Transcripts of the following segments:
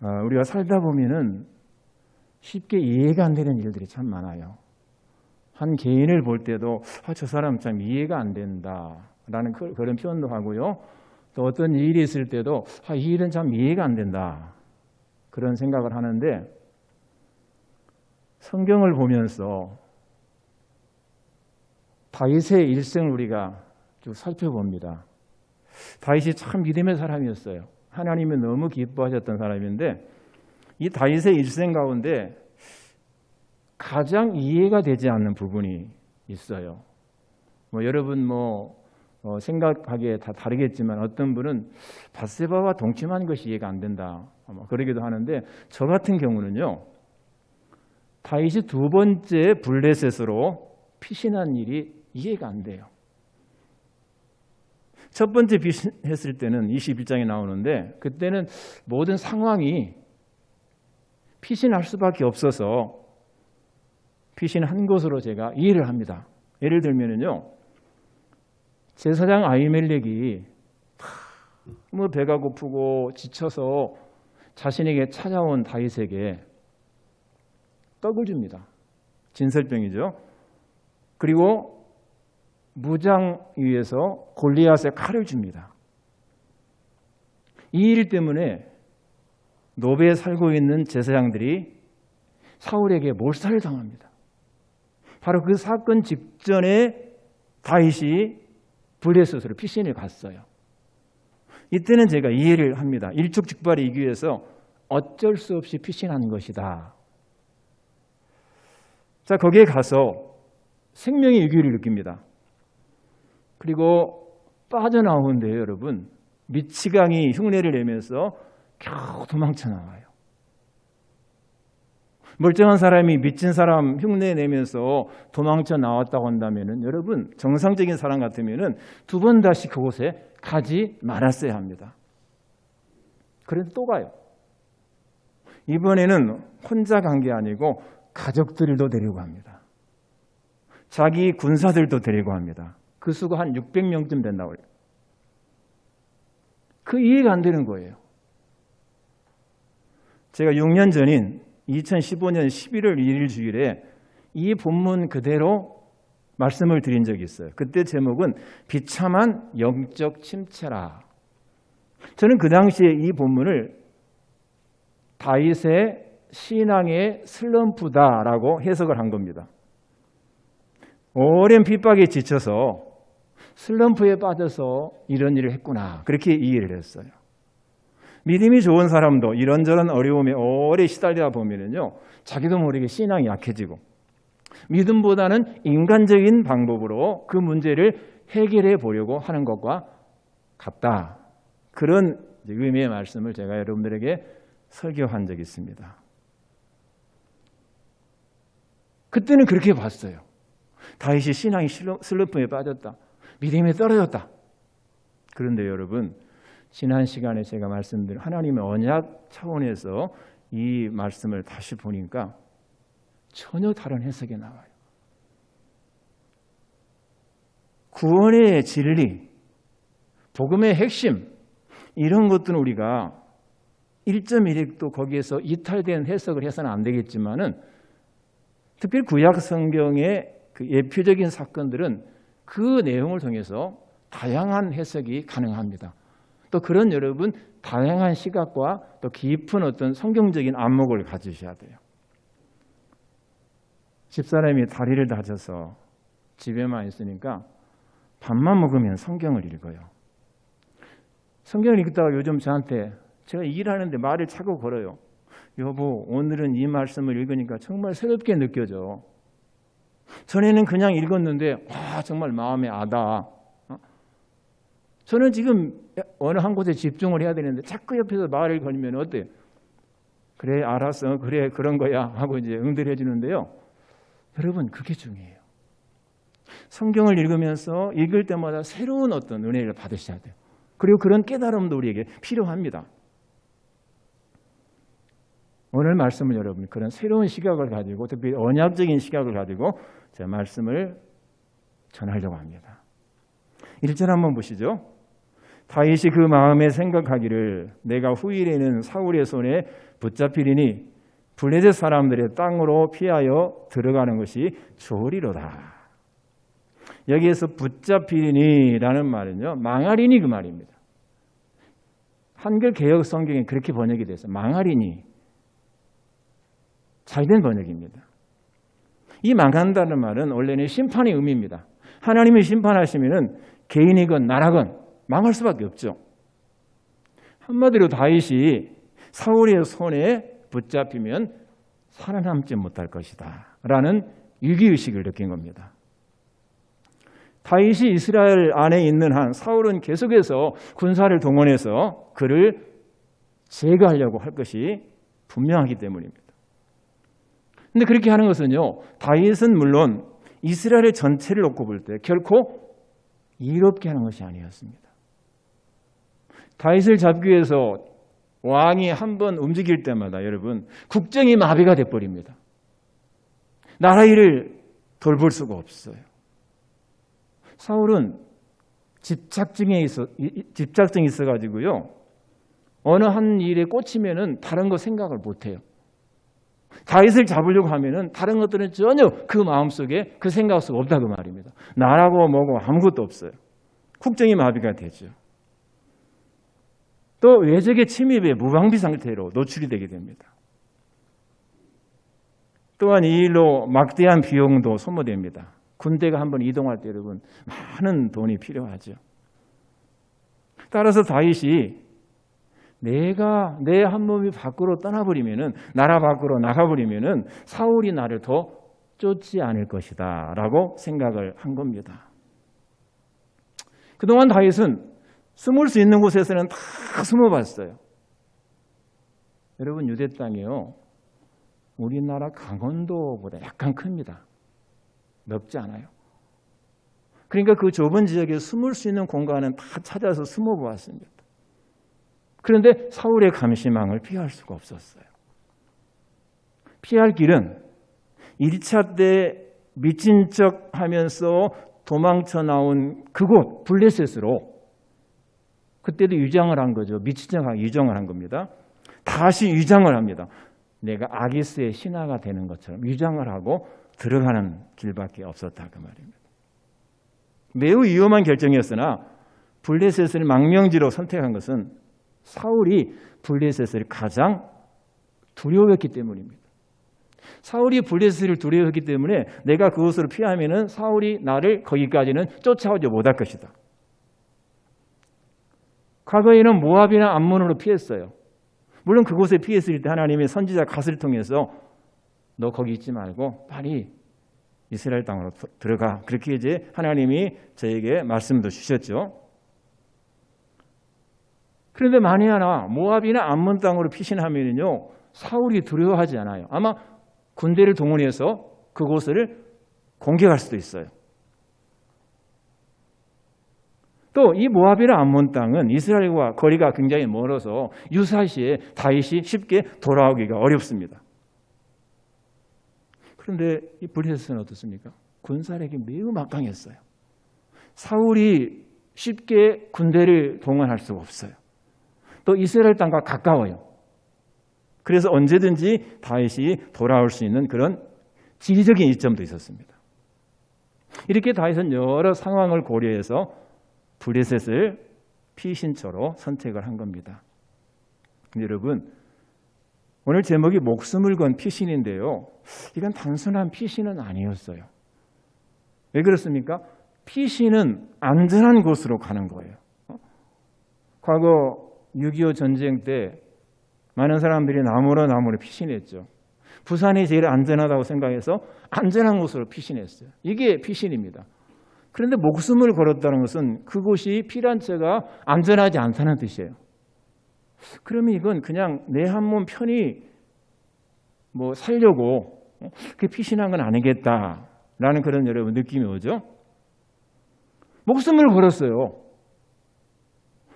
우리가 살다 보면은 쉽게 이해가 안 되는 일들이 참 많아요. 한 개인을 볼 때도 저 사람 참 이해가 안 된다라는 그런 표현도 하고요. 또 어떤 일이 있을 때도 이 일은 참 이해가 안 된다 그런 생각을 하는데, 성경을 보면서 다윗의 일생을 우리가 쭉 살펴봅니다. 다윗이 참 믿음의 사람이었어요. 하나님이 너무 기뻐하셨던 사람인데, 이 다윗의 일생 가운데 가장 이해가 되지 않는 부분이 있어요. 여러분 생각하기에 다 다르겠지만, 어떤 분은 밧세바와 동침한 것이 이해가 안 된다 그러기도 하는데, 저 같은 경우는요, 다윗이 두 번째 블레셋으로 피신한 일이 이해가 안 돼요. 첫 번째 피신했을 때는 21장에 나오는데, 그때는 모든 상황이 피신할 수밖에 없어서 피신한 것으로 제가 이해를 합니다. 예를 들면요, 제사장 아히멜렉이 배가 고프고 지쳐서 자신에게 찾아온 다윗에게 떡을 줍니다. 진설병이죠. 그리고 무장 위에서 골리앗의 칼을 줍니다. 이 일 때문에 노베에 살고 있는 제사장들이 사울에게 몰살을 당합니다. 바로 그 사건 직전에 다윗이 블레셋으로 피신을 갔어요. 이때는 제가 이해를 합니다. 일촉즉발을 이기기 위해서 어쩔 수 없이 피신한 것이다. 자, 거기에 가서 생명의 위기를 느낍니다. 그리고 빠져나오는데요, 여러분. 미치광이 흉내를 내면서 겨우 도망쳐 나와요. 멀쩡한 사람이 미친 사람 흉내 내면서 도망쳐 나왔다고 한다면은, 여러분, 정상적인 사람 같으면은 두 번 다시 그곳에 가지 말았어야 합니다. 그런데 또 가요. 이번에는 혼자 간 게 아니고 가족들도 데리고 갑니다. 자기 군사들도 데리고 갑니다. 그 수가 한 600명쯤 된다고 해요. 그 이해가 안 되는 거예요. 제가 6년 전인 2015년 11월 1일 주일에 이 본문 그대로 말씀을 드린 적이 있어요. 그때 제목은 비참한 영적 침체라. 저는 그 당시에 이 본문을 다윗의 신앙의 슬럼프다라고 해석을 한 겁니다. 오랜 핍박에 지쳐서 슬럼프에 빠져서 이런 일을 했구나, 그렇게 이해를 했어요. 믿음이 좋은 사람도 이런저런 어려움에 오래 시달리다 보면은요, 자기도 모르게 신앙이 약해지고 믿음보다는 인간적인 방법으로 그 문제를 해결해 보려고 하는 것과 같다. 그런 의미의 말씀을 제가 여러분들에게 설교한 적이 있습니다. 그때는 그렇게 봤어요. 다윗이 신앙이 슬럼프에 빠졌다. 믿음이 떨어졌다. 그런데 여러분, 지난 시간에 제가 말씀드린 하나님의 언약 차원에서 이 말씀을 다시 보니까 전혀 다른 해석이 나와요. 구원의 진리, 복음의 핵심, 이런 것들은 우리가 1.1도 거기에서 이탈된 해석을 해서는 안 되겠지만은, 특별히 구약 성경의 그 예표적인 사건들은 그 내용을 통해서 다양한 해석이 가능합니다. 또 그런 여러분 다양한 시각과 또 깊은 어떤 성경적인 안목을 가지셔야 돼요. 집사람이 다리를 다쳐서 집에만 있으니까 밥만 먹으면 성경을 읽어요. 성경을 읽다가 요즘 저한테, 제가 일하는데 말을 차고 걸어요. 여보, 오늘은 이 말씀을 읽으니까 정말 새롭게 느껴져. 전에는 그냥 읽었는데 정말 마음에 와닿아. 저는 지금 어느 한 곳에 집중을 해야 되는데 자꾸 옆에서 말을 걸면 어때요? 그래, 알았어, 그래, 그런 거야 하고 이제 응대를 해주는데요. 여러분, 그게 중요해요. 성경을 읽으면서 읽을 때마다 새로운 어떤 은혜를 받으셔야 돼요. 그리고 그런 깨달음도 우리에게 필요합니다. 오늘 말씀을 여러분 그런 새로운 시각을 가지고, 특히 언약적인 시각을 가지고 제 말씀을 전하려고 합니다. 1절 한번 보시죠. 다윗이 그 마음에 생각하기를 내가 후일에는 사울의 손에 붙잡히리니 블레셋 사람들의 땅으로 피하여 들어가는 것이 좋으리로다. 여기에서 붙잡히리니라는 말은요, 망하리니 그 말입니다. 한글 개역 성경에 그렇게 번역이 돼서 망하리니, 잘된 번역입니다. 이 망한다는 말은 원래는 심판의 의미입니다. 하나님이 심판하시면은 개인이건 나라건 망할 수밖에 없죠. 한마디로 다윗이 사울의 손에 붙잡히면 살아남지 못할 것이다 라는 위기의식을 느낀 겁니다. 다윗이 이스라엘 안에 있는 한 사울은 계속해서 군사를 동원해서 그를 제거하려고 할 것이 분명하기 때문입니다. 그런데 그렇게 하는 것은요, 다윗은 물론 이스라엘 전체를 놓고 볼 때 결코 이롭게 하는 것이 아니었습니다. 다윗을 잡기 위해서 왕이 한번 움직일 때마다 여러분 국정이 마비가 돼버립니다. 나라 일을 돌볼 수가 없어요. 사울은 집착증이 있어가지고요, 어느 한 일에 꽂히면은 다른 거 생각을 못해요. 다윗을 잡으려고 하면은 다른 것들은 전혀 그 마음속에 그 생각 속에 없다 그 말입니다. 나라고 뭐고 아무것도 없어요. 국정이 마비가 되죠. 또 외적의 침입에 무방비 상태로 노출이 되게 됩니다. 또한 이 일로 막대한 비용도 소모됩니다. 군대가 한번 이동할 때 여러분 많은 돈이 필요하죠. 따라서 다윗이 내가 내 한 몸이 밖으로 떠나버리면은, 나라 밖으로 나가버리면은 사울이 나를 더 쫓지 않을 것이다 라고 생각을 한 겁니다. 그동안 다윗은 숨을 수 있는 곳에서는 다 숨어봤어요. 여러분 유대 땅이요, 우리나라 강원도보다 약간 큽니다. 넓지 않아요. 그러니까 그 좁은 지역에 숨을 수 있는 공간은 다 찾아서 숨어보았습니다. 그런데 사울의 감시망을 피할 수가 없었어요. 피할 길은 1차 때 미친 척 하면서 도망쳐 나온 그곳 블레셋으로, 그때도 위장을 한 거죠. 미친 척 위장을 한 겁니다. 다시 위장을 합니다. 내가 아기스의 신하가 되는 것처럼 위장을 하고 들어가는 길밖에 없었다 그 말입니다. 매우 위험한 결정이었으나 블레셋을 망명지로 선택한 것은 사울이 블레셋을 가장 두려워했기 때문입니다. 사울이 블레셋을 두려워했기 때문에 내가 그곳으로 피하면은 사울이 나를 거기까지는 쫓아오지 못할 것이다. 과거에는 모압이나 암몬으로 피했어요. 물론 그곳에 피했을 때 하나님의 선지자 갓을 통해서 너 거기 있지 말고 빨리 이스라엘 땅으로 들어가. 그렇게 이제 하나님이 저에게 말씀도 주셨죠. 그런데 만에 하나 모압이나 암몬 땅으로 피신하면요, 사울이 두려워하지 않아요. 아마 군대를 동원해서 그곳을 공격할 수도 있어요. 또 이 모압이나 암몬 땅은 이스라엘과 거리가 굉장히 멀어서 유사시에 다윗이 쉽게 돌아오기가 어렵습니다. 그런데 이 블레셋은 어떻습니까? 군사력이 매우 막강했어요. 사울이 쉽게 군대를 동원할 수가 없어요. 또 이스라엘 땅과 가까워요. 그래서 언제든지 다윗이 돌아올 수 있는 그런 지리적인 이점도 있었습니다. 이렇게 다윗은 여러 상황을 고려해서 블레셋을 피신처로 선택을 한 겁니다. 여러분, 오늘 제목이 목숨을 건 피신인데요, 이건 단순한 피신은 아니었어요. 왜 그렇습니까? 피신은 안전한 곳으로 가는 거예요. 과거 6.25 전쟁 때 많은 사람들이 나무로 피신했죠. 부산이 제일 안전하다고 생각해서 안전한 곳으로 피신했어요. 이게 피신입니다. 그런데 목숨을 걸었다는 것은 그곳이 피란처가 안전하지 않다는 뜻이에요. 그러면 이건 그냥 내 한 몸 편히 살려고 그게 피신한 건 아니겠다라는 그런 여러분 느낌이 오죠. 목숨을 걸었어요.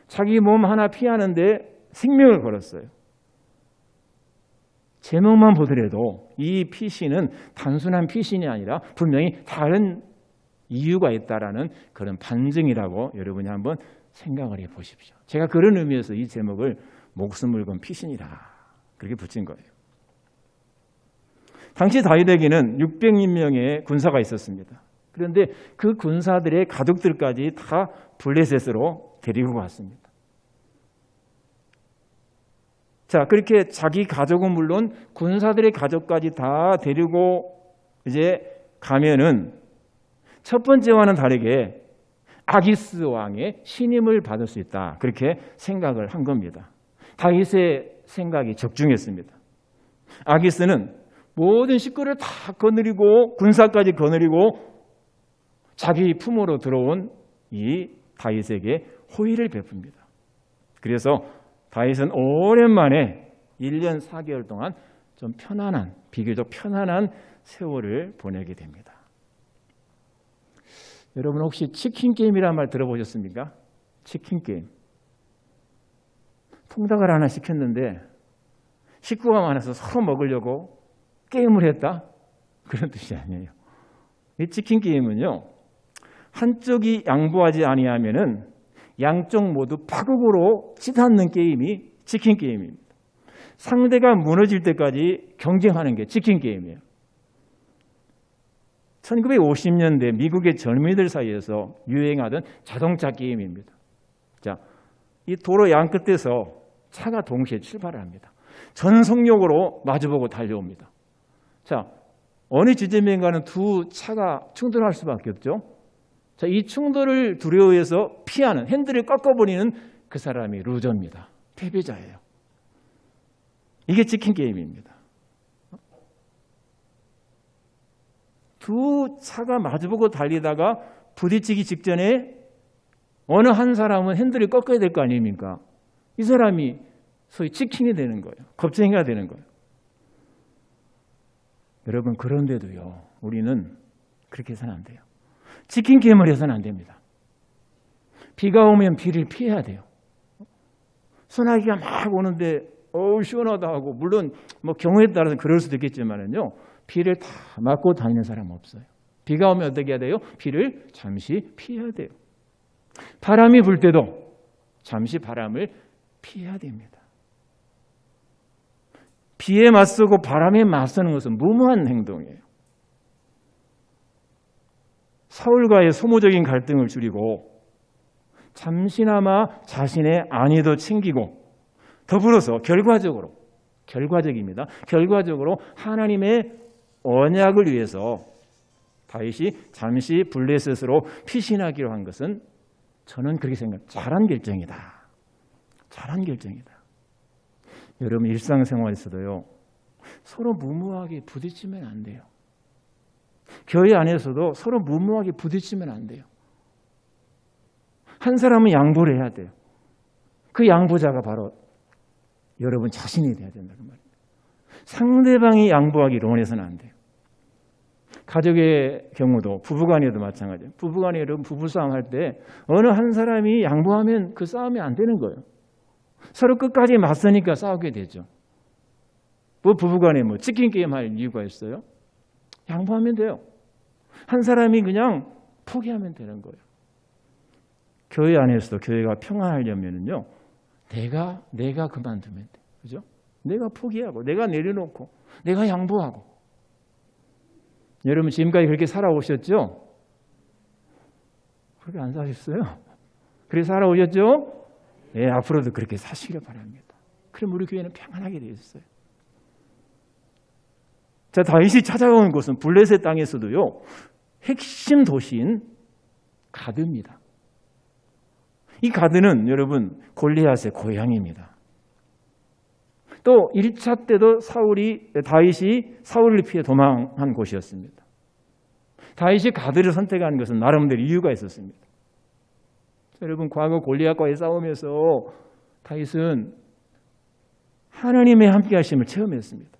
자기 몸 하나 피하는데 생명을 걸었어요. 제목만 보더라도 이 피신은 단순한 피신이 아니라 분명히 다른 이유가 있다라는 그런 반증이라고 여러분이 한번 생각을 해보십시오. 제가 그런 의미에서 이 제목을 목숨을 건 피신이라 그렇게 붙인 거예요. 당시 다윗에게는 600명의 군사가 있었습니다. 그런데 그 군사들의 가족들까지 다 블레셋으로 데리고 갔습니다. 자, 그렇게 자기 가족은 물론 군사들의 가족까지 다 데리고 이제 가면은 첫 번째와는 다르게 아기스 왕의 신임을 받을 수 있다. 그렇게 생각을 한 겁니다. 다윗의 생각이 적중했습니다. 아기스는 모든 식구를 다 거느리고 군사까지 거느리고 자기 품으로 들어온 이 다윗에게 호의를 베풉니다. 그래서 다윗은 오랜만에 1년 4개월 동안 좀 편안한, 비교적 편안한 세월을 보내게 됩니다. 여러분 혹시 치킨 게임이라는 말 들어보셨습니까? 치킨 게임. 통닭을 하나 시켰는데 식구가 많아서 서로 먹으려고 게임을 했다? 그런 뜻이 아니에요. 이 치킨 게임은요, 한쪽이 양보하지 아니하면은 양쪽 모두 파국으로 치닫는 게임이 치킨 게임입니다. 상대가 무너질 때까지 경쟁하는 게 치킨 게임이에요. 1950년대 미국의 젊은이들 사이에서 유행하던 자동차 게임입니다. 자, 이 도로 양 끝에서 차가 동시에 출발을 합니다. 전속력으로 마주보고 달려옵니다. 자, 어느 지점인가는 두 차가 충돌할 수밖에 없죠. 자, 이 충돌을 두려워해서 피하는, 핸들을 꺾어버리는 그 사람이 루저입니다. 패배자예요. 이게 치킨 게임입니다. 두 차가 마주보고 달리다가 부딪히기 직전에 어느 한 사람은 핸들을 꺾어야 될 거 아닙니까? 이 사람이 소위 치킨이 되는 거예요. 겁쟁이가 되는 거예요. 여러분, 그런데도요, 우리는 그렇게 해서는 안 돼요. 치킨 게임을 해서는 안 됩니다. 비가 오면 비를 피해야 돼요. 소나기가 막 오는데 어우 시원하다 하고, 물론 뭐 경우에 따라서 그럴 수도 있겠지만은요, 비를 다 맞고 다니는 사람 없어요. 비가 오면 어떻게 해야 돼요? 비를 잠시 피해야 돼요. 바람이 불 때도 잠시 바람을 피해야 됩니다. 비에 맞서고 바람에 맞서는 것은 무모한 행동이에요. 사울과의 소모적인 갈등을 줄이고 잠시나마 자신의 안위도 챙기고 더불어서 결과적입니다. 결과적으로 하나님의 언약을 위해서 다윗이 잠시 블레셋으로 피신하기로 한 것은 저는 그렇게 생각합니다. 잘한 결정이다. 잘한 결정이다. 여러분 일상생활에서도요, 서로 무모하게 부딪히면 안 돼요. 교회 안에서도 서로 무모하게 부딪히면 안 돼요. 한 사람은 양보를 해야 돼요. 그 양보자가 바로 여러분 자신이 돼야 된다는 말입니다. 상대방이 양보하기를 원해서는 안 돼요. 가족의 경우도 부부간에도 마찬가지예요. 부부간에 여러분 부부싸움 할 때 어느 한 사람이 양보하면 그 싸움이 안 되는 거예요. 서로 끝까지 맞서니까 싸우게 되죠. 뭐 부부간에 뭐 치킨 게임 할 이유가 있어요? 양보하면 돼요. 한 사람이 그냥 포기하면 되는 거예요. 교회 안에서도 교회가 평안하려면요, 내가 그만두면 돼. 그죠? 내가 포기하고, 내가 내려놓고, 내가 양보하고. 여러분 지금까지 그렇게 살아오셨죠? 그렇게 안 사셨어요? 그렇게 살아오셨죠? 네, 앞으로도 그렇게 사시길 바랍니다. 그럼 우리 교회는 평안하게 되어 있어요. 자, 다윗이 찾아온 곳은 블레셋 땅에서도요, 핵심 도시인 가드입니다. 이 가드는 여러분 골리앗의 고향입니다. 또 1차 때도 다윗이 사울을 피해 도망한 곳이었습니다. 다윗이 가드를 선택한 것은 나름대로 이유가 있었습니다. 여러분 과거 골리앗과의 싸움에서 다윗은 하나님의 함께하심을 체험했습니다.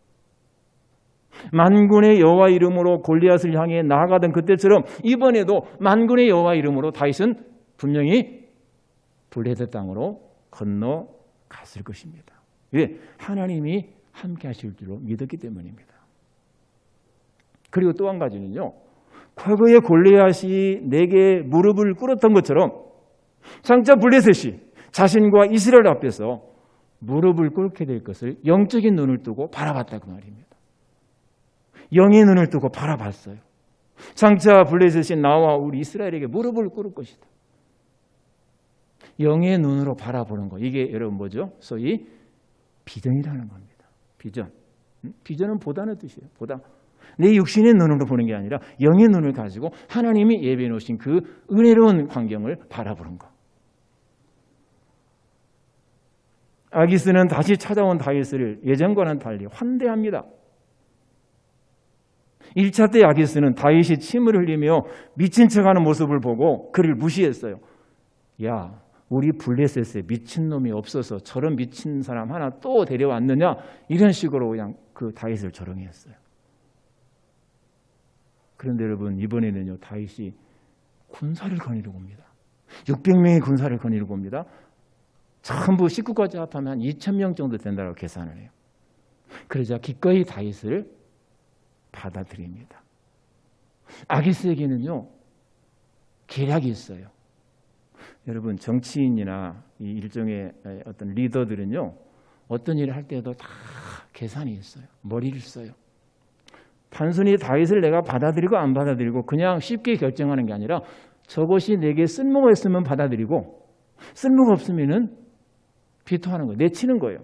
만군의 여호와 이름으로 골리앗을 향해 나아가던 그때처럼 이번에도 만군의 여호와 이름으로 다윗은 분명히 블레셋 땅으로 건너갔을 것입니다. 왜? 하나님이 함께 하실 줄로 믿었기 때문입니다. 그리고 또 한 가지는요, 과거에 골리앗이 내게 무릎을 꿇었던 것처럼 장차 블레셋이 자신과 이스라엘 앞에서 무릎을 꿇게 될 것을 영적인 눈을 뜨고 바라봤다고 말입니다. 영의 눈을 뜨고 바라봤어요. 장차 블레셋이 나와 우리 이스라엘에게 무릎을 꿇을 것이다. 영의 눈으로 바라보는 거, 이게 여러분 뭐죠? 소위 비전이라는 겁니다. 비전. 비전은 보다는 뜻이에요. 보다. 내 육신의 눈으로 보는 게 아니라 영의 눈을 가지고 하나님이 예비해 놓으신 그 은혜로운 광경을 바라보는 거. 아기스는 다시 찾아온 다윗을 예전과는 달리 환대합니다. 1차 때 아기스는 다윗이 침을 흘리며 미친 척하는 모습을 보고 그를 무시했어요. 야, 우리 블레셋에 미친놈이 없어서 저런 미친 사람 하나 또 데려왔느냐? 이런 식으로 그냥 그 다윗을 조롱했어요. 그런데 여러분, 이번에는요, 다윗이 군사를 거느리고 옵니다. 600명의 군사를 거느리고 옵니다. 전부 식구까지 합하면 한 2,000명 정도 된다고 계산을 해요. 그러자 기꺼이 다윗을 받아들입니다. 아기스에게는요, 계략이 있어요. 여러분, 정치인이나 이 일종의 어떤 리더들은요, 어떤 일을 할 때도 다 계산이 있어요. 머리를 써요. 단순히 다윗을 내가 받아들이고 안 받아들이고 그냥 쉽게 결정하는 게 아니라 저것이 내게 쓸모가 있으면 받아들이고 쓸모가 없으면은 비토하는 거예요. 내치는 거예요.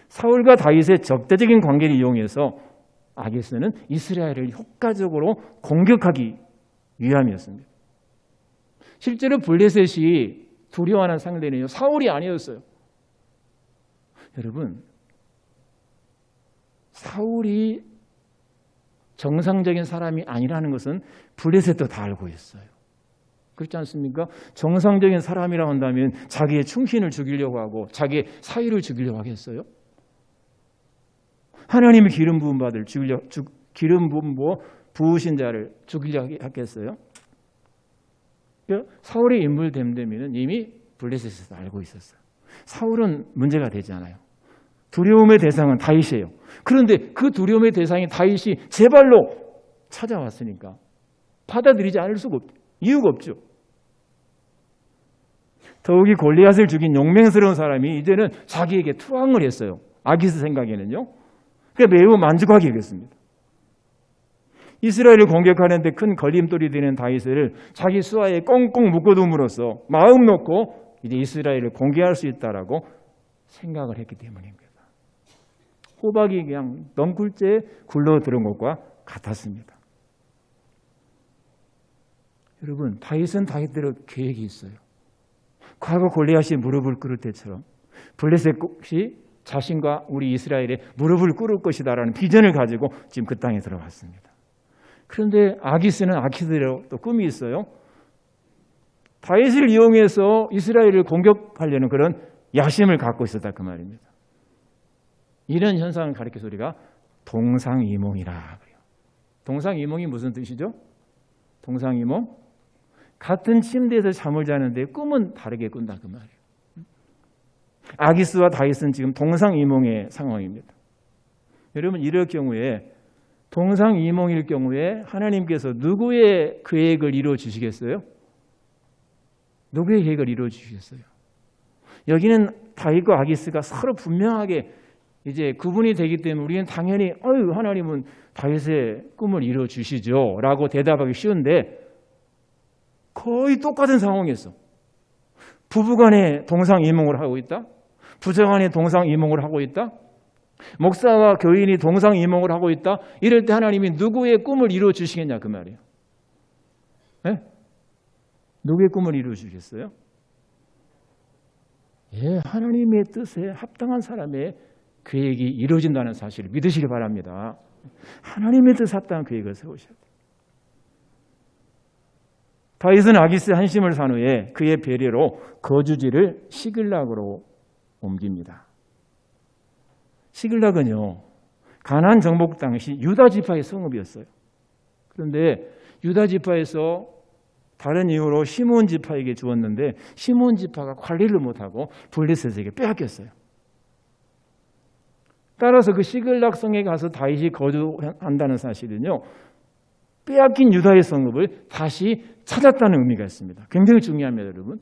사울과 다윗의 적대적인 관계를 이용해서 아기스는 이스라엘을 효과적으로 공격하기 위함이었습니다. 실제로 블레셋이 두려워하는 상대는요, 사울이 아니었어요. 여러분, 사울이 정상적인 사람이 아니라는 것은 블레셋도 다 알고 있어요. 그렇지 않습니까? 정상적인 사람이라고 한다면 자기의 충신을 죽이려고 하고 자기의 사위를 죽이려고 하겠어요? 하나님의 기름 부음 받을 기름 부으신 자를 죽이려고 하겠어요? 사울의 인물됨 되면 이미 블레셋에서 알고 있었어요. 사울은 문제가 되지 않아요. 두려움의 대상은 다윗이에요. 그런데 그 두려움의 대상이 다윗이 제 발로 찾아왔으니까 받아들이지 않을 수가 없죠. 이유가 없죠. 더욱이 골리앗을 죽인 용맹스러운 사람이 이제는 자기에게 투항을 했어요. 아기스 생각에는요. 그러니까 매우 만족하게 되겠습니다. 이스라엘을 공격하는데 큰 걸림돌이 되는 다윗을 자기 수하에 꽁꽁 묶어둠으로써 마음 놓고 이제 이스라엘을 공개할 수 있다라고 생각을 했기 때문입니다. 호박이 그냥 넝굴째에 굴러들은 것과 같았습니다. 여러분, 다윗은 다윗대로 계획이 있어요. 과거 골리앗이 무릎을 꿇을 때처럼 블레셋이 자신과 우리 이스라엘의 무릎을 꿇을 것이다라는 비전을 가지고 지금 그 땅에 들어갔습니다. 그런데 아기스는 아기스대로 또 꿈이 있어요. 다윗을 이용해서 이스라엘을 공격하려는 그런 야심을 갖고 있었다 그 말입니다. 이런 현상을 가리켜서 우리가 동상이몽이라 그래요. 동상이몽이 무슨 뜻이죠? 동상이몽? 같은 침대에서 잠을 자는데 꿈은 다르게 꾼다 그 말이에요. 아기스와 다윗은 지금 동상이몽의 상황입니다. 여러분, 이럴 경우에 동상이몽일 경우에 하나님께서 누구의 계획을 이루어 주시겠어요? 누구의 계획을 이루어 주시겠어요? 여기는 다윗과 아기스가 서로 분명하게 이제 구분이 되기 때문에 우리는 당연히 하나님은 다윗의 꿈을 이루어 주시죠 라고 대답하기 쉬운데 거의 똑같은 상황이었어. 부부간에 동상이몽을 하고 있다. 부자간에 동상이몽을 하고 있다. 목사와 교인이 동상이몽을 하고 있다. 이럴 때 하나님이 누구의 꿈을 이루어 주시겠냐 그 말이에요. 네? 누구의 꿈을 이루어 주시겠어요? 예, 하나님의 뜻에 합당한 사람의 계획이 이루어진다는 사실을 믿으시기 바랍니다. 하나님의 뜻에 합당한 계획을 세우셔야 돼요. 다윗은 아기스의 한심을 산 후에 그의 배려로 거주지를 시글락으로 옮깁니다. 시글락은요, 가나안 정복 당시 유다 지파의 성읍이었어요. 그런데 유다 지파에서 다른 이유로 시므온 지파에게 주었는데 시므온 지파가 관리를 못하고 블레셋에게 빼앗겼어요. 따라서 그 시글락 성에 가서 다윗이 거주한다는 사실은요, 빼앗긴 유다의 성읍을 다시 찾았다는 의미가 있습니다. 굉장히 중요합니다, 여러분.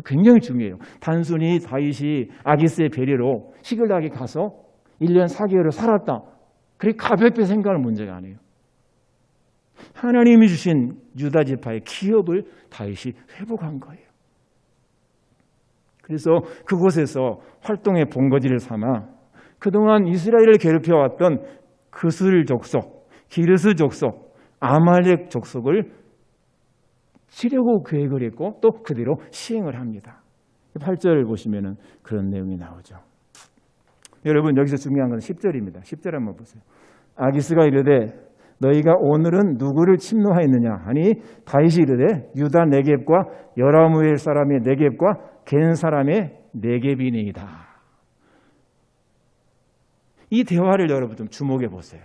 굉장히 중요해요. 단순히 다윗이 아기스의 배려로 시글락에 가서 1년 4개월을 살았다. 그렇게 가볍게 생각할 문제가 아니에요. 하나님이 주신 유다 지파의 기업을 다윗이 회복한 거예요. 그래서 그곳에서 활동의 본거지를 삼아 그동안 이스라엘을 괴롭혀왔던 그슬 족속, 기르스 족속, 아말렉 족속을 치려고 계획을 했고 또 그대로 시행을 합니다. 8절을 보시면 그런 내용이 나오죠. 여러분 여기서 중요한 건 10절입니다. 10절 한번 보세요. 아기스가 이르되 너희가 오늘은 누구를 침노하였느냐 하니 다윗이 이르되 유다 네겝과 여라무엘 사람의 네겝과 겐 사람의 네겝이니이다. 이 대화를 여러분 좀 주목해 보세요.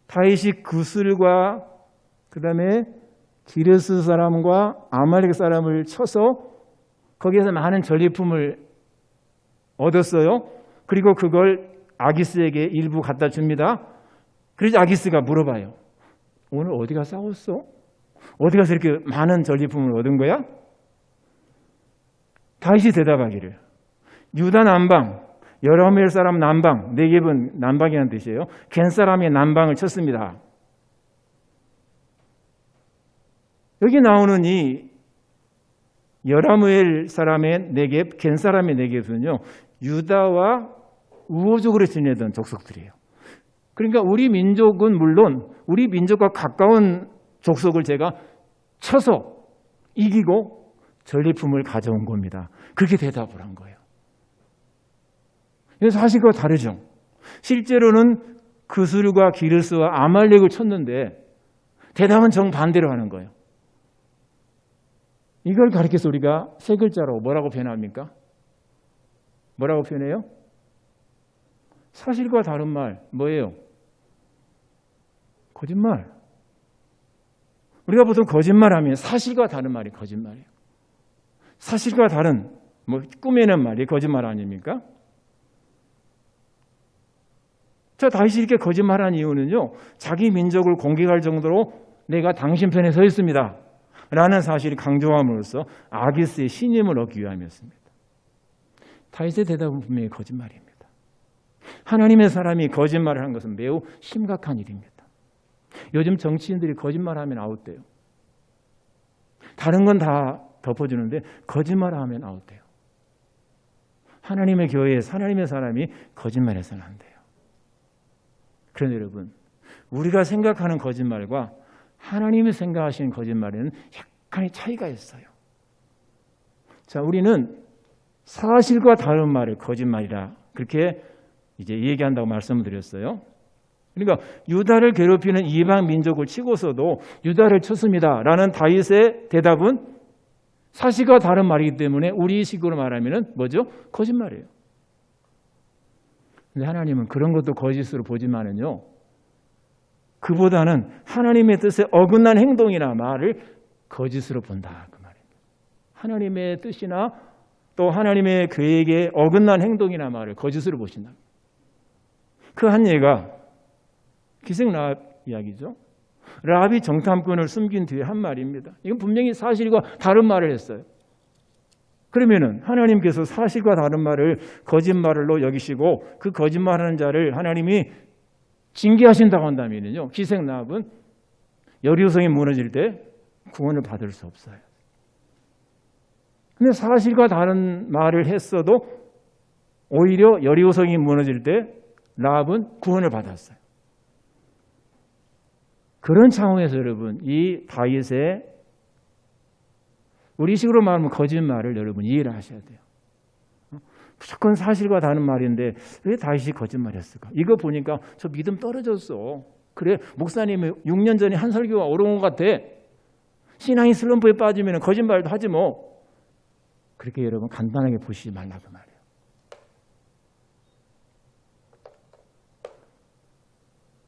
다윗이 구슬과 그다음에 기르스 사람과 아말렉 사람을 쳐서 거기에서 많은 전리품을 얻었어요. 그리고 그걸 아기스에게 일부 갖다 줍니다. 그래서 아기스가 물어봐요. 오늘 어디가 싸웠어? 어디 가서 이렇게 많은 전리품을 얻은 거야? 다윗이 대답하기를 유다 남방, 여라무엘 사람 남방, 네겝은 남방이라는 뜻이에요. 겐 사람의 남방을 쳤습니다. 여기 나오는 이 여라무엘 사람의 네겝, 겐 사람의 네겝은요, 유다와 우호적으로 지내던 족속들이에요. 그러니까 우리 민족은 물론 우리 민족과 가까운 족속을 제가 쳐서 이기고 전리품을 가져온 겁니다. 그렇게 대답을 한 거예요. 이건 사실과 다르죠. 실제로는 그스르와 기르스와 아말렉을 쳤는데 대답은 정반대로 하는 거예요. 이걸 가리켜서 우리가 세 글자로 뭐라고 표현합니까? 뭐라고 표현해요? 사실과 다른 말 뭐예요? 거짓말. 우리가 보통 거짓말하면 사실과 다른 말이 거짓말이에요. 사실과 다른 뭐 꾸미는 말이 거짓말 아닙니까? 자, 다윗이 이렇게 거짓말한 이유는요, 자기 민족을 공격할 정도로 내가 당신 편에 서 있습니다 라는 사실을 강조함으로써 아기스의 신임을 얻기 위함이었습니다. 다윗의 대답은 분명히 거짓말입니다. 하나님의 사람이 거짓말을 한 것은 매우 심각한 일입니다. 요즘 정치인들이 거짓말하면 아웃돼요. 다른 건 다 덮어주는데 거짓말하면 아웃돼요. 하나님의 교회에서 하나님의 사람이 거짓말해서는 안 돼요. 그런데 여러분, 우리가 생각하는 거짓말과 하나님이 생각하시는 거짓말에는 약간의 차이가 있어요. 자, 우리는 사실과 다른 말을 거짓말이라 그렇게 이제 얘기한다고 말씀을 드렸어요. 그러니까 유다를 괴롭히는 이방 민족을 치고서도 유다를 쳤습니다라는 다윗의 대답은 사실과 다른 말이기 때문에 우리식으로 말하면 뭐죠? 거짓말이에요. 근데 하나님은 그런 것도 거짓으로 보지만은요, 그보다는 하나님의 뜻에 어긋난 행동이나 말을 거짓으로 본다 그 말입니다. 하나님의 뜻이나 또 하나님의 계획에 어긋난 행동이나 말을 거짓으로 보신다. 그 한 예가 기생 라합 이야기죠. 라합이 정탐꾼을 숨긴 뒤에 한 말입니다. 이건 분명히 사실과 다른 말을 했어요. 그러면은 하나님께서 사실과 다른 말을 거짓말로 여기시고 그 거짓말하는 자를 하나님이 징계하신다고 한다면요, 기생 라합은 여리고성이 무너질 때 구원을 받을 수 없어요. 근데 사실과 다른 말을 했어도 오히려 여리고성이 무너질 때 라합은 구원을 받았어요. 그런 상황에서 여러분, 이 다윗의 우리식으로 말하면 거짓말을 여러분 이해를 하셔야 돼요. 무조건 사실과 다른 말인데 왜 다윗이 거짓말했을까? 이거 보니까 저 믿음 떨어졌어. 그래, 목사님이 6년 전에 한 설교가 옳은 것 같아. 신앙이 슬럼프에 빠지면 거짓말도 하지 뭐. 그렇게 여러분 간단하게 보시지 말라고 말이에요.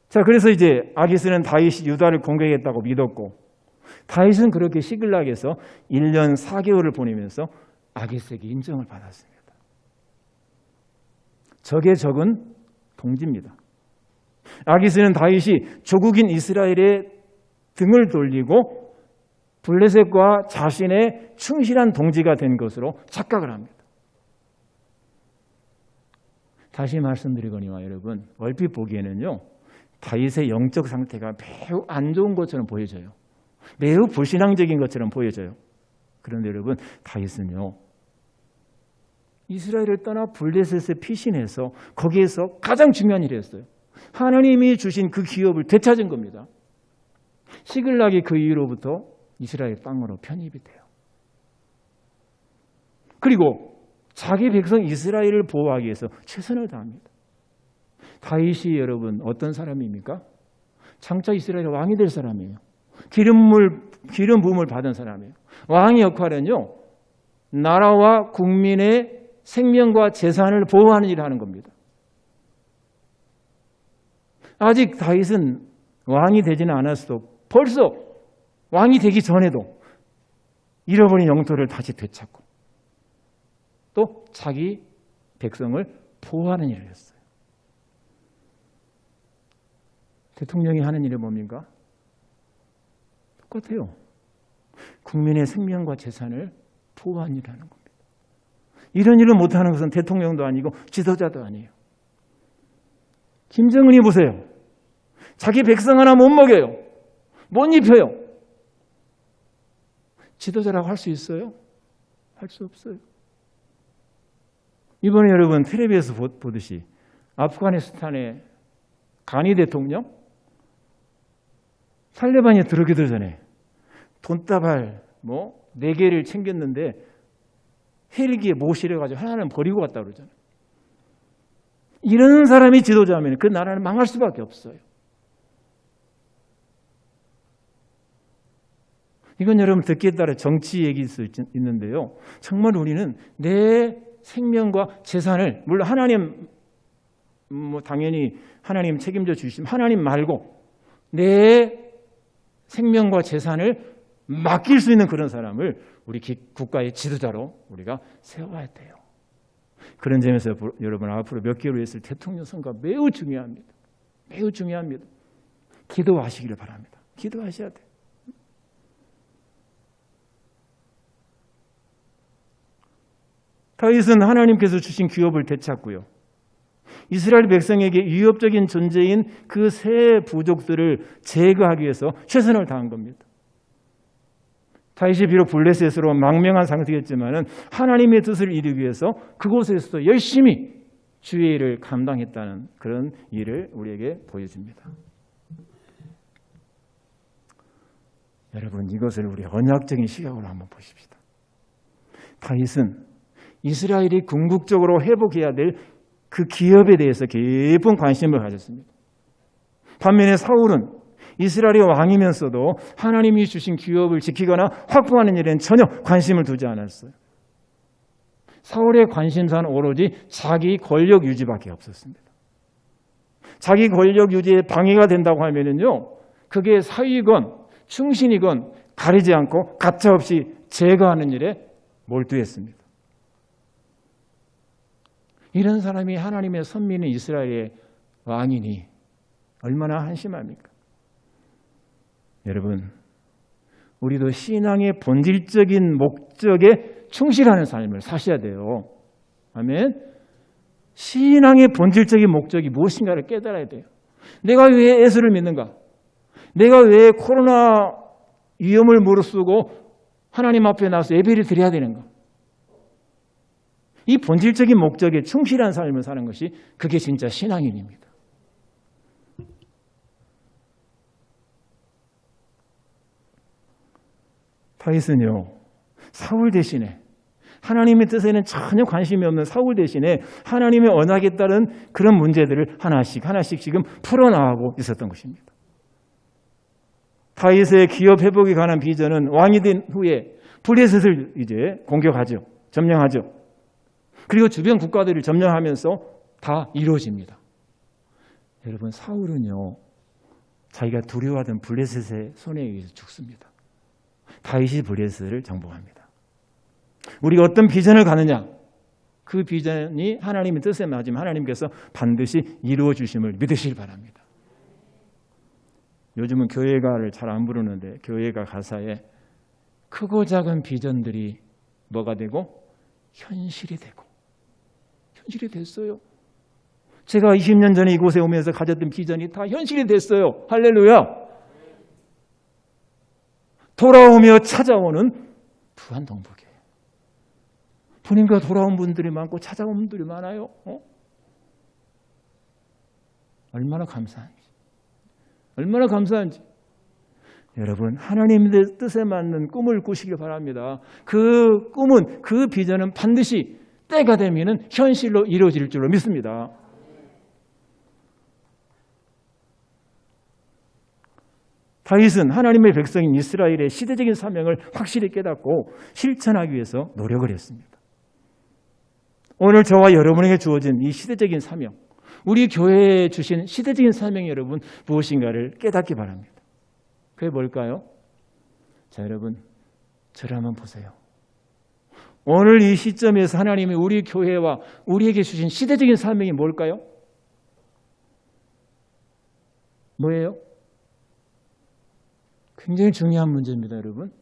자, 그래서 이제 아기스는 다윗이 유다를 공격했다고 믿었고, 다윗은 그렇게 시글락에서 1년 4개월을 보내면서 아기스에게 인정을 받았습니다. 적의 적은 동지입니다. 아기스는 다윗이 조국인 이스라엘의 등을 돌리고 블레셋과 자신의 충실한 동지가 된 것으로 착각을 합니다. 다시 말씀드리거니와 여러분, 얼핏 보기에는요, 다윗의 영적 상태가 매우 안 좋은 것처럼 보여져요. 매우 불신앙적인 것처럼 보여져요. 그런데 여러분, 다윗은요, 이스라엘을 떠나 블레셋에 피신해서 거기에서 가장 중요한 일을 했어요. 하나님이 주신 그 기업을 되찾은 겁니다. 시글락이 그 이후로부터 이스라엘 땅으로 편입이 돼요. 그리고 자기 백성 이스라엘을 보호하기 위해서 최선을 다합니다. 다윗이 여러분 어떤 사람입니까? 장차 이스라엘의 왕이 될 사람이에요. 기름 부음을 받은 사람이에요. 왕의 역할은요, 나라와 국민의 생명과 재산을 보호하는 일을 하는 겁니다. 아직 다윗은 왕이 되지는 않았어도 벌써 왕이 되기 전에도 잃어버린 영토를 다시 되찾고 또 자기 백성을 보호하는 일을 했어요. 대통령이 하는 일이 뭡니까? 똑같아요. 국민의 생명과 재산을 보호하는 일을 하는 겁니다. 이런 일을 못하는 것은 대통령도 아니고 지도자도 아니에요. 김정은이 보세요. 자기 백성 하나 못 먹여요. 못 입혀요. 지도자라고 할 수 있어요? 할 수 없어요. 이번에 여러분 텔레비에서 보듯이 아프가니스탄의 가니 대통령 탈레반이 들어오기도 전에 돈다발 4개를 챙겼는데 헬기에 못 실어가지고 하나는 버리고 갔다 그러잖아요. 이런 사람이 지도자면 그 나라는 망할 수밖에 없어요. 이건 여러분 듣기에 따라 정치 얘기일 수 있는데요. 정말 우리는 내 생명과 재산을, 물론 하나님 당연히 하나님 책임져 주시면 하나님 말고 내 생명과 재산을 맡길 수 있는 그런 사람을 우리 국가의 지도자로 우리가 세워야 돼요. 그런 점에서 여러분 앞으로 몇 개월에 있을 대통령 선거가 매우 중요합니다. 매우 중요합니다. 기도하시기를 바랍니다. 기도하셔야 돼요. 다윗은 하나님께서 주신 기업을 되찾고요. 이스라엘 백성에게 위협적인 존재인 그 세 부족들을 제거하기 위해서 최선을 다한 겁니다. 다윗이 비록 블레셋으로 망명한 상태였지만 하나님의 뜻을 이루기 위해서 그곳에서도 열심히 주의 일을 감당했다는 그런 일을 우리에게 보여줍니다. 여러분, 이것을 우리 언약적인 시각으로 한번 보십시다. 다윗은 이스라엘이 궁극적으로 회복해야 될 그 기업에 대해서 깊은 관심을 가졌습니다. 반면에 사울은 이스라엘의 왕이면서도 하나님이 주신 기업을 지키거나 확보하는 일에는 전혀 관심을 두지 않았어요. 사울의 관심사는 오로지 자기 권력 유지밖에 없었습니다. 자기 권력 유지에 방해가 된다고 하면은요, 그게 사위건 충신이건 가리지 않고 가차없이 제거하는 일에 몰두했습니다. 이런 사람이 하나님의 선민인 이스라엘의 왕이니 얼마나 한심합니까? 여러분, 우리도 신앙의 본질적인 목적에 충실하는 삶을 사셔야 돼요. 아멘. 신앙의 본질적인 목적이 무엇인가를 깨달아야 돼요. 내가 왜 예수를 믿는가? 내가 왜 코로나 위험을 무릅쓰고 하나님 앞에 나와서 예배를 드려야 되는가? 이 본질적인 목적에 충실한 삶을 사는 것이 그게 진짜 신앙인입니다. 다윗은요, 사울 대신에 하나님의 뜻에는 전혀 관심이 없는 사울 대신에 하나님의 언약에 따른 그런 문제들을 하나씩 지금 풀어나가고 있었던 것입니다. 다윗의 기업 회복에 관한 비전은 왕이 된 후에 블레셋을 이제 공격하죠. 점령하죠. 그리고 주변 국가들을 점령하면서 다 이루어집니다. 여러분, 사울은요, 자기가 두려워하던 블레셋의 손에 의해서 죽습니다. 다윗이 블레셋을 정복합니다. 우리가 어떤 비전을 가느냐, 그 비전이 하나님의 뜻에 맞으면 하나님께서 반드시 이루어 주심을 믿으시길 바랍니다. 요즘은 교회가를 잘 안 부르는데 교회가 가사에 크고 작은 비전들이 뭐가 되고 현실이 되고 현실이 됐어요. 제가 20년 전에 이곳에 오면서 가졌던 비전이 다 현실이 됐어요. 할렐루야. 돌아오며 찾아오는 부안동북이에요. 보니까 돌아온 분들이 많고 찾아온 분들이 많아요. 얼마나 감사한지. 얼마나 감사한지. 여러분, 하나님의 뜻에 맞는 꿈을 꾸시길 바랍니다. 그 꿈은, 그 비전은 반드시 때가 되면 현실로 이루어질 줄로 믿습니다. 다윗은 하나님의 백성인 이스라엘의 시대적인 사명을 확실히 깨닫고 실천하기 위해서 노력을 했습니다. 오늘 저와 여러분에게 주어진 이 시대적인 사명, 우리 교회에 주신 시대적인 사명이 여러분 무엇인가를 깨닫기 바랍니다. 그게 뭘까요? 자, 여러분, 저를 한번 보세요. 오늘 이 시점에서 하나님이 우리 교회와 우리에게 주신 시대적인 사명이 뭘까요? 뭐예요? 굉장히 중요한 문제입니다, 여러분.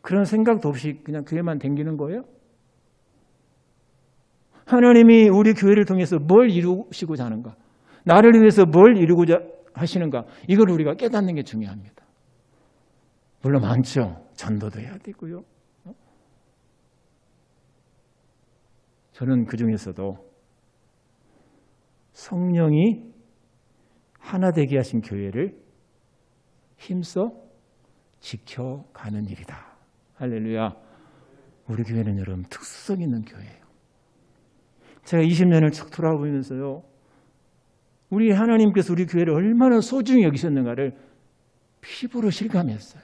그런 생각도 없이 그냥 교회만 댕기는 거예요? 하나님이 우리 교회를 통해서 뭘 이루시고자 하는가? 나를 위해서 뭘 이루고자 하시는가? 이걸 우리가 깨닫는 게 중요합니다. 물론 많죠. 전도도 해야 되고요. 저는 그 중에서도 성령이 하나 되게 하신 교회를 힘써 지켜가는 일이다. 할렐루야. 우리 교회는 여러분 특수성 있는 교회예요. 제가 20년을 쭉 돌아보면서요, 우리 하나님께서 우리 교회를 얼마나 소중히 여기셨는가를 피부로 실감했어요.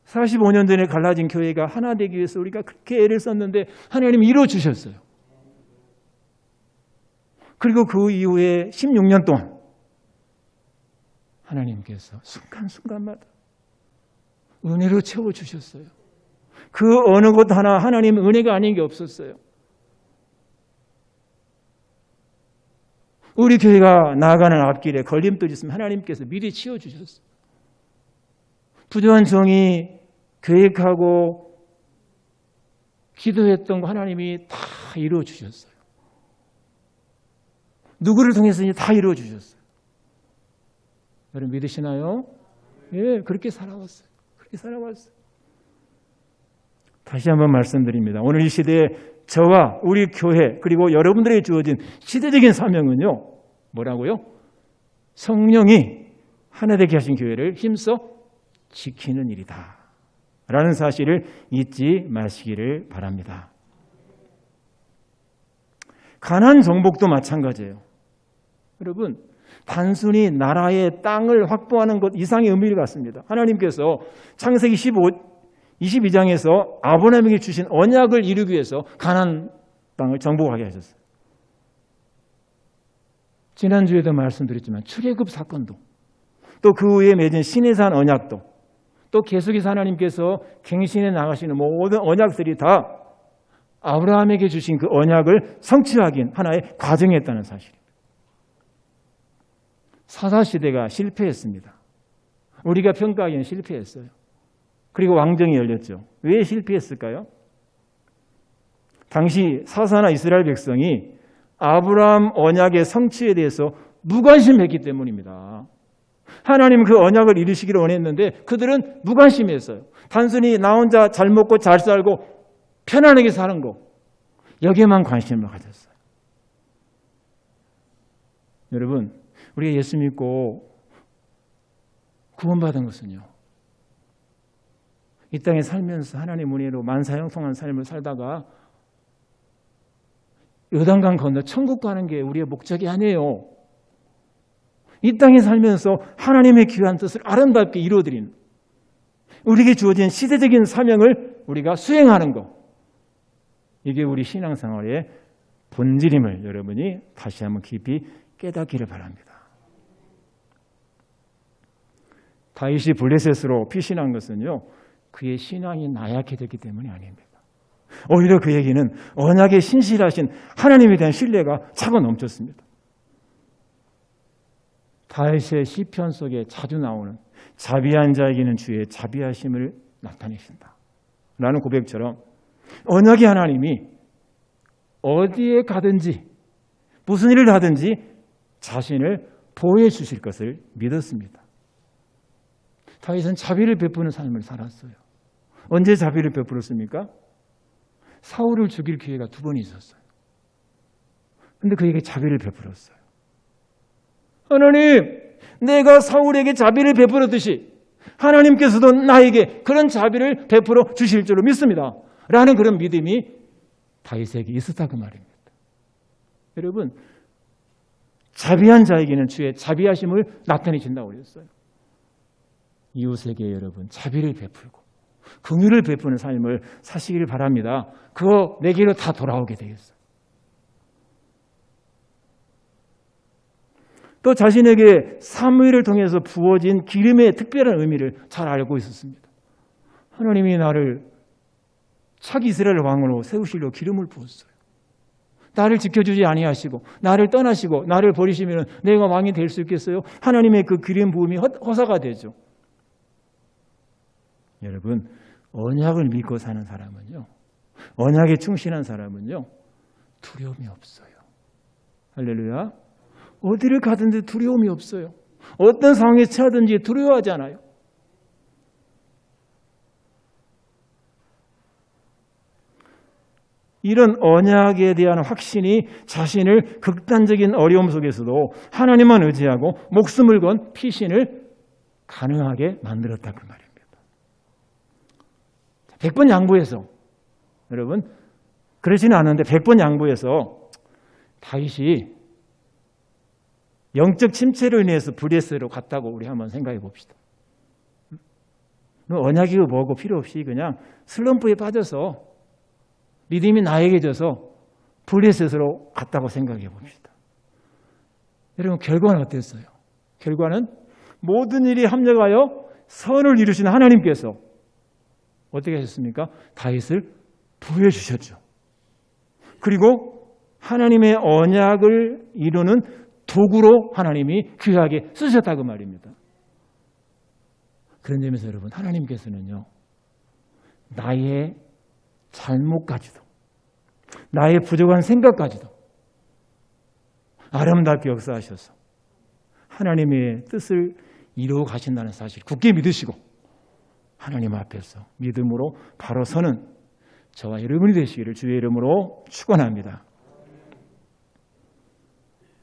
45년 전에 갈라진 교회가 하나 되기 위해서 우리가 그렇게 애를 썼는데 하나님이 이루어주셨어요. 그리고 그 이후에 16년 동안 하나님께서 순간순간마다 은혜로 채워주셨어요. 그 어느 것 하나 하나님의 은혜가 아닌 게 없었어요. 우리 교회가 나아가는 앞길에 걸림돌이 있으면 하나님께서 미리 치워주셨어요. 부조한 종이 계획하고 기도했던 거 하나님이 다 이루어주셨어요. 누구를 통해서든지 다 이루어주셨어요. 여러분 믿으시나요? 예, 그렇게 살아왔어요. 그렇게 살아왔어요. 다시 한번 말씀드립니다. 오늘 이 시대에 저와 우리 교회 그리고 여러분들에게 주어진 시대적인 사명은요. 뭐라고요? 성령이 하나 되게 하신 교회를 힘써 지키는 일이다. 라는 사실을 잊지 마시기를 바랍니다. 가나안 정복도 마찬가지예요. 여러분, 단순히 나라의 땅을 확보하는 것 이상의 의미를 갖습니다. 하나님께서 창세기 22장에서 아브라함에게 주신 언약을 이루기 위해서 가나안 땅을 정복하게 하셨어요. 지난주에도 말씀드렸지만 출애굽 사건도, 또 그 후에 맺은 시내산 언약도, 또 계속해서 하나님께서 갱신해 나가시는 모든 언약들이 다 아브라함에게 주신 그 언약을 성취하긴 하나의 과정이었다는 사실입니다. 사사시대가 실패했습니다. 우리가 평가하기는 실패했어요. 그리고 왕정이 열렸죠. 왜 실패했을까요? 당시 사사나 이스라엘 백성이 아브라함 언약의 성취에 대해서 무관심했기 때문입니다. 하나님 그 언약을 이루시기를 원했는데 그들은 무관심했어요. 단순히 나 혼자 잘 먹고 잘 살고 편안하게 사는 거, 여기에만 관심을 가졌어요. 여러분, 우리가 예수 믿고 구원받은 것은요, 이 땅에 살면서 하나님 은혜로 만사형통한 삶을 살다가 요단강 건너 천국 가는 게 우리의 목적이 아니에요. 이 땅에 살면서 하나님의 귀한 뜻을 아름답게 이루어드리는, 우리에게 주어진 시대적인 사명을 우리가 수행하는 것, 이게 우리 신앙생활의 본질임을 여러분이 다시 한번 깊이 깨닫기를 바랍니다. 다윗이 블레셋으로 피신한 것은요, 그의 신앙이 나약해졌기 때문이 아닙니다. 오히려 그에게는 언약에 신실하신 하나님에 대한 신뢰가 차고 넘쳤습니다. 다윗의 시편 속에 자주 나오는 자비한 자에게는 주의 자비하심을 나타내신다 라는 고백처럼 언약의 하나님이 어디에 가든지 무슨 일을 하든지 자신을 보호해 주실 것을 믿었습니다. 다윗은 자비를 베푸는 삶을 살았어요. 언제 자비를 베풀었습니까? 사울을 죽일 기회가 2번 있었어요. 그런데 그에게 자비를 베풀었어요. 하나님, 내가 사울에게 자비를 베풀었듯이 하나님께서도 나에게 그런 자비를 베풀어 주실 줄로 믿습니다. 라는 그런 믿음이 다윗에게 있었다고 말입니다. 여러분, 자비한 자에게는 주의 자비하심을 나타내신다고 그랬어요. 이웃에게 여러분 자비를 베풀고 긍휼을 베푸는 삶을 사시길 바랍니다. 그거 내게로 다 돌아오게 되겠어요. 또 자신에게 사무엘을 통해서 부어진 기름의 특별한 의미를 잘 알고 있었습니다. 하나님이 나를 차기 이스라엘 왕으로 세우시려고 기름을 부었어요. 나를 지켜주지 아니하시고 나를 떠나시고 나를 버리시면 내가 왕이 될 수 있겠어요? 하나님의 그 기름 부음이 허사가 되죠. 여러분, 언약을 믿고 사는 사람은요, 언약에 충실한 사람은요, 두려움이 없어요. 할렐루야. 어디를 가든지 두려움이 없어요. 어떤 상황에 처하든지 두려워하지 않아요. 이런 언약에 대한 확신이 자신을 극단적인 어려움 속에서도 하나님만 의지하고 목숨을 건 피신을 가능하게 만들었다 그 말입니다. 100번 양보해서, 여러분 그러지는 않은데 100번 양보해서 다윗이 영적 침체로 인해서 블레셋으로 갔다고 우리 한번 생각해 봅시다. 언약이고 뭐고 필요 없이 그냥 슬럼프에 빠져서 믿음이 나에게져서 블레셋으로 갔다고 생각해 봅시다. 여러분 결과는 어땠어요? 결과는 모든 일이 합력하여 선을 이루시는 하나님께서 어떻게 하셨습니까? 다윗을 부여해 주셨죠. 그리고 하나님의 언약을 이루는 도구로 하나님이 귀하게 쓰셨다고 말입니다. 그런 점에서 여러분 하나님께서는요, 나의 잘못까지도 나의 부족한 생각까지도 아름답게 역사하셔서 하나님의 뜻을 이루어 가신다는 사실 굳게 믿으시고 하나님 앞에서 믿음으로 바로 서는 저와 여러분이 되시기를 주의 이름으로 축원합니다.